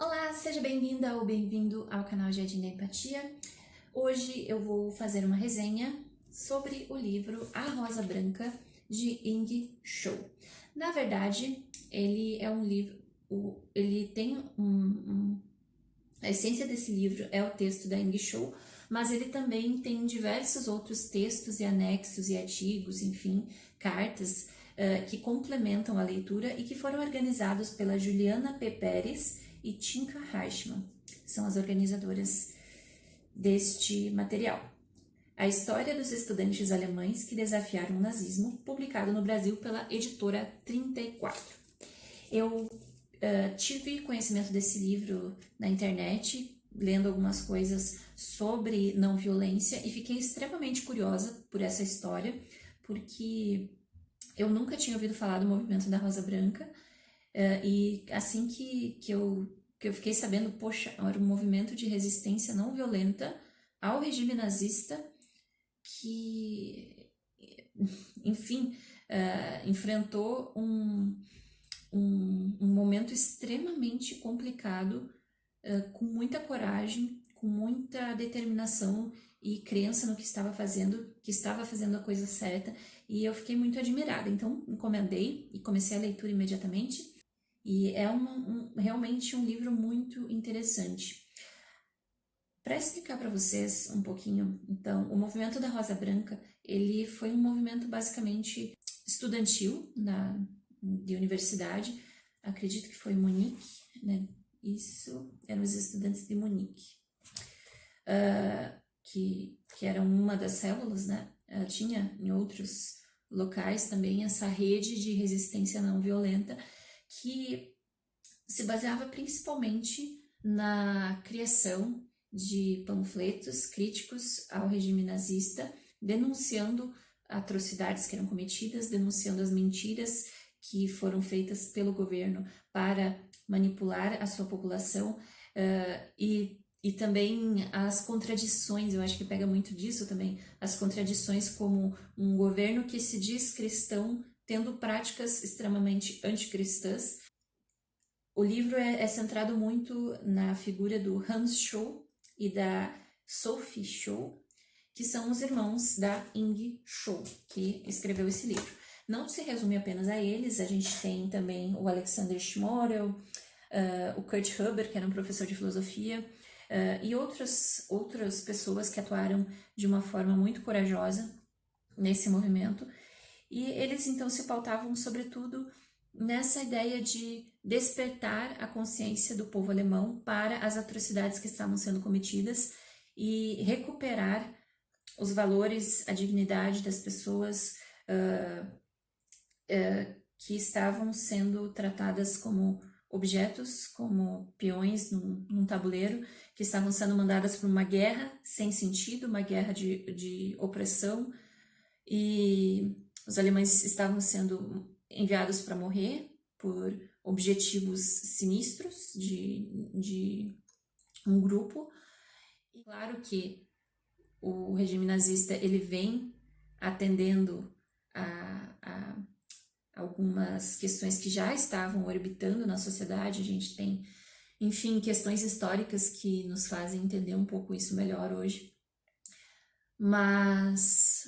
Olá, seja bem-vinda ou bem-vindo ao canal Jardim da Empatia. Hoje eu vou fazer uma resenha sobre o livro A Rosa Branca, de Ying Shou. Na verdade, ele é um livro, ele tem a essência desse livro é o texto da Ying Shou, mas ele também tem diversos outros textos e anexos e artigos, enfim, cartas que complementam a leitura e que foram organizados pela Juliana P. Pérez e Tinka Harshman, são as organizadoras deste material. A história dos estudantes alemães que desafiaram o nazismo, publicado no Brasil pela editora 34. Eu tive conhecimento desse livro na internet, lendo algumas coisas sobre não violência e fiquei extremamente curiosa por essa história, porque eu nunca tinha ouvido falar do movimento da Rosa Branca, e assim que eu fiquei sabendo, poxa, era um movimento de resistência não violenta ao regime nazista que, enfim, enfrentou um momento extremamente complicado, com muita coragem, com muita determinação e crença no que estava fazendo a coisa certa, e eu fiquei muito admirada. Então, encomendei e comecei a leitura imediatamente, e é realmente um livro muito interessante. Para explicar para vocês um pouquinho, então, o movimento da Rosa Branca, ele foi um movimento basicamente estudantil de universidade, acredito que foi em Munique, né? Isso, eram os estudantes de Munique, que eram uma das células, né? Tinha em outros locais também essa rede de resistência não violenta, que se baseava principalmente na criação de panfletos críticos ao regime nazista, denunciando atrocidades que eram cometidas, denunciando as mentiras que foram feitas pelo governo para manipular a sua população, e também as contradições. Eu acho que pega muito disso também, as contradições, como um governo que se diz cristão tendo práticas extremamente anticristãs. O livro é centrado muito na figura do Hans Shou e da Sophie Shou, que são os irmãos da Ying Shou, que escreveu esse livro. Não se resume apenas a eles, a gente tem também o Alexander Schmorell, o Kurt Huber, que era um professor de filosofia, e outras pessoas que atuaram de uma forma muito corajosa nesse movimento. E eles então se pautavam sobretudo nessa ideia de despertar a consciência do povo alemão para as atrocidades que estavam sendo cometidas e recuperar os valores, a dignidade das pessoas que estavam sendo tratadas como objetos, como peões num tabuleiro, que estavam sendo mandadas para uma guerra sem sentido, uma guerra de opressão, e os alemães estavam sendo enviados para morrer por objetivos sinistros de um grupo. E claro que o regime nazista ele vem atendendo a algumas questões que já estavam orbitando na sociedade. A gente tem, enfim, questões históricas que nos fazem entender um pouco isso melhor hoje. Mas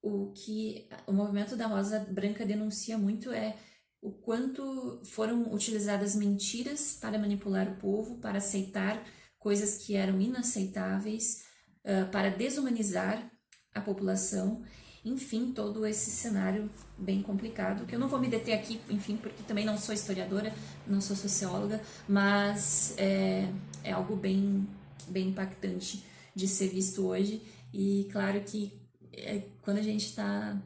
o que o movimento da Rosa Branca denuncia muito é o quanto foram utilizadas mentiras para manipular o povo, para aceitar coisas que eram inaceitáveis, para desumanizar a população. Enfim, todo esse cenário bem complicado, que eu não vou me deter aqui, enfim, porque também não sou historiadora, não sou socióloga, mas é algo bem impactante de ser visto hoje. E claro que quando a gente está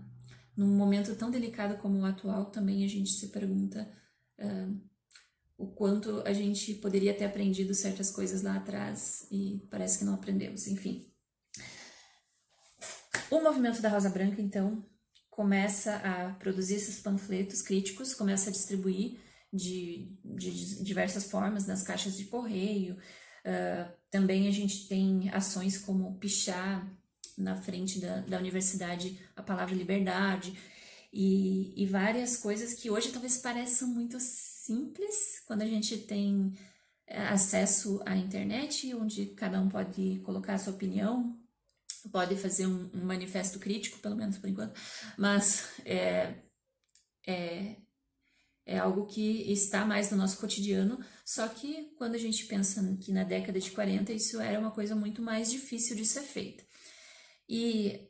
num momento tão delicado como o atual, também a gente se pergunta o quanto a gente poderia ter aprendido certas coisas lá atrás e parece que não aprendemos, enfim. O movimento da Rosa Branca, então, começa a produzir esses panfletos críticos, começa a distribuir de diversas formas nas caixas de correio. Também a gente tem ações como pichar na frente da universidade a palavra liberdade. e várias coisas que hoje talvez pareçam muito simples quando a gente tem acesso à internet, onde cada um pode colocar a sua opinião, pode fazer um manifesto crítico, pelo menos por enquanto, mas é algo que está mais no nosso cotidiano, só que quando a gente pensa que na década de 40 isso era uma coisa muito mais difícil de ser feita. E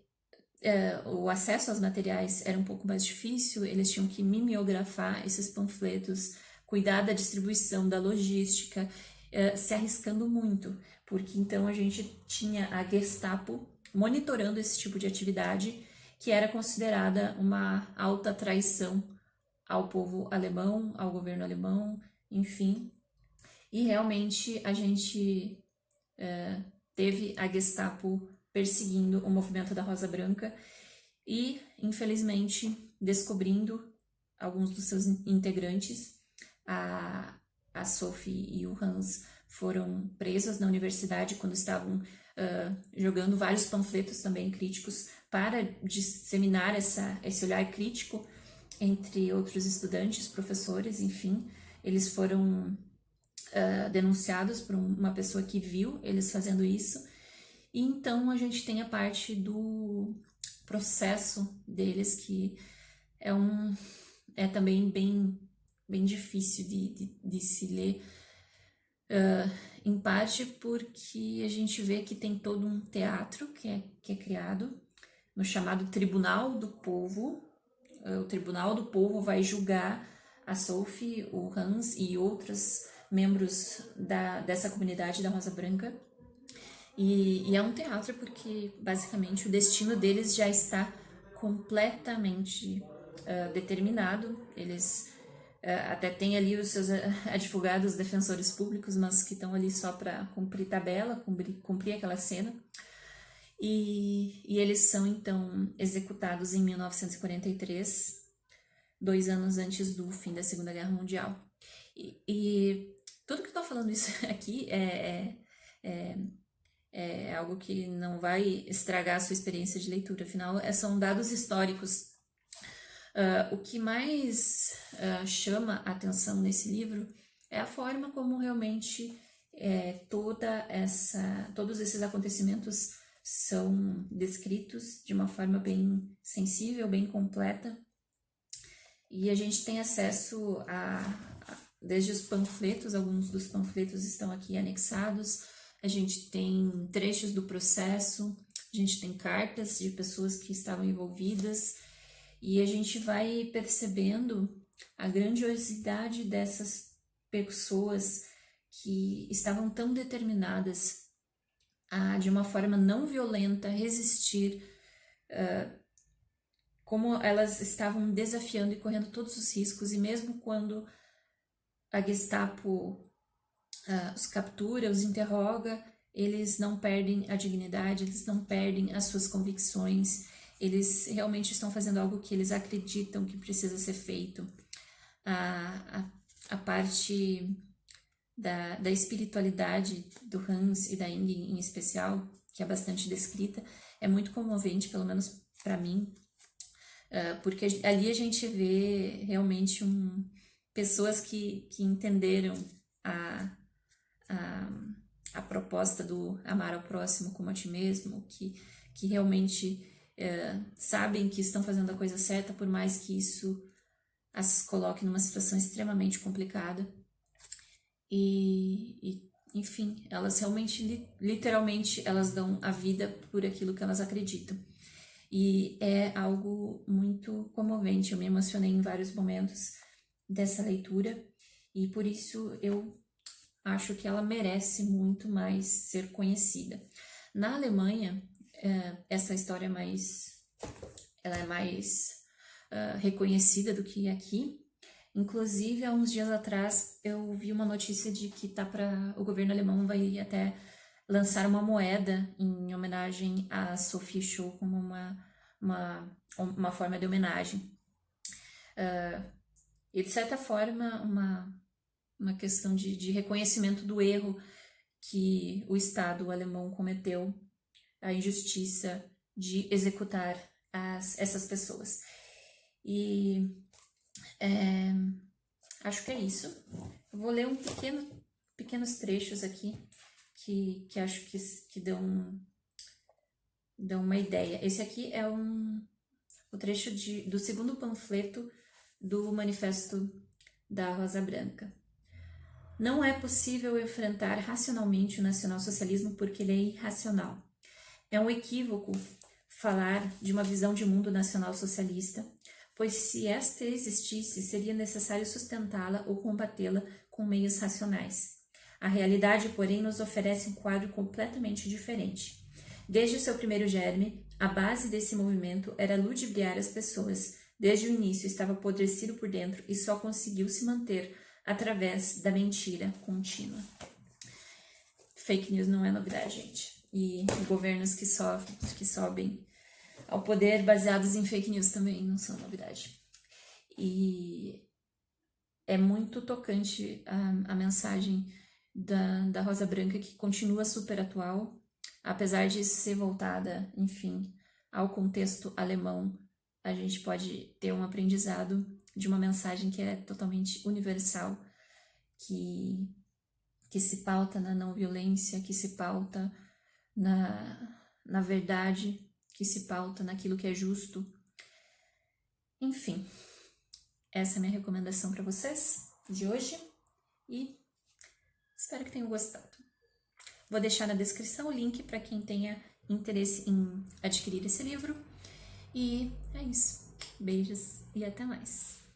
o acesso aos materiais era um pouco mais difícil, eles tinham que mimeografar esses panfletos, cuidar da distribuição, da logística, se arriscando muito, porque então a gente tinha a Gestapo monitorando esse tipo de atividade, que era considerada uma alta traição ao povo alemão, ao governo alemão, enfim. E realmente a gente teve a Gestapo perseguindo o movimento da Rosa Branca e, infelizmente, descobrindo alguns dos seus integrantes. A Sophie e o Hans foram presos na universidade quando estavam jogando vários panfletos também críticos para disseminar esse olhar crítico entre outros estudantes, professores, enfim. Eles foram denunciados por uma pessoa que viu eles fazendo isso. E então a gente tem a parte do processo deles, que é também bem difícil de se ler, em parte porque a gente vê que tem todo um teatro que é criado no chamado Tribunal do Povo. O Tribunal do Povo vai julgar a Sophie, o Hans e outros membros dessa comunidade da Rosa Branca. E é um teatro porque, basicamente, o destino deles já está completamente determinado. Eles até têm ali os seus advogados, defensores públicos, mas que estão ali só para cumprir tabela, cumprir aquela cena. E eles são, então, executados em 1943, 2 anos antes do fim da Segunda Guerra Mundial. E tudo que eu estou falando isso aqui é algo que não vai estragar a sua experiência de leitura, afinal, são dados históricos. O que mais chama a atenção nesse livro é a forma como realmente todos esses acontecimentos são descritos de uma forma bem sensível, bem completa, e a gente tem acesso desde os panfletos, alguns dos panfletos estão aqui anexados, a gente tem trechos do processo, a gente tem cartas de pessoas que estavam envolvidas, e a gente vai percebendo a grandiosidade dessas pessoas que estavam tão determinadas a, de uma forma não violenta, resistir, como elas estavam desafiando e correndo todos os riscos, e mesmo quando a Gestapo os captura, os interroga, eles não perdem a dignidade, eles não perdem as suas convicções, eles realmente estão fazendo algo que eles acreditam que precisa ser feito. A parte da espiritualidade do Hans e da Inge em especial, que é bastante descrita, é muito comovente, pelo menos para mim, porque ali a gente vê realmente pessoas que entenderam a proposta do amar ao próximo como a ti mesmo, que realmente sabem que estão fazendo a coisa certa, por mais que isso as coloque numa situação extremamente complicada. E enfim, elas realmente, literalmente, elas dão a vida por aquilo que elas acreditam. E é algo muito comovente, eu me emocionei em vários momentos dessa leitura, e por isso eu acho que ela merece muito mais ser conhecida. Na Alemanha, essa história ela é mais reconhecida do que aqui. Inclusive, há uns dias atrás, eu vi uma notícia de que o governo alemão vai até lançar uma moeda em homenagem a Sophie Scholl, como uma forma de homenagem. E, de certa forma, uma questão de reconhecimento do erro que o Estado alemão cometeu, a injustiça de executar essas pessoas. E acho que é isso. Eu vou ler pequenos trechos aqui que acho que dão uma ideia. Esse aqui é o trecho do segundo panfleto do Manifesto da Rosa Branca. Não é possível enfrentar racionalmente o nacionalsocialismo porque ele é irracional. É um equívoco falar de uma visão de mundo nacional-socialista, pois se esta existisse, seria necessário sustentá-la ou combatê-la com meios racionais. A realidade, porém, nos oferece um quadro completamente diferente. Desde o seu primeiro germe, a base desse movimento era ludibriar as pessoas. Desde o início estava apodrecido por dentro e só conseguiu se manter através da mentira contínua. Fake news não é novidade, gente. E governos que sobem ao poder baseados em fake news também não são novidade. E é muito tocante a mensagem da Rosa Branca, que continua super atual, apesar de ser voltada, enfim, ao contexto alemão. A gente pode ter um aprendizado de uma mensagem que é totalmente universal, que se pauta na não violência, que se pauta na verdade, que se pauta naquilo que é justo. Enfim, essa é a minha recomendação para vocês de hoje e espero que tenham gostado. Vou deixar na descrição o link para quem tenha interesse em adquirir esse livro. E é isso. Beijos e até mais.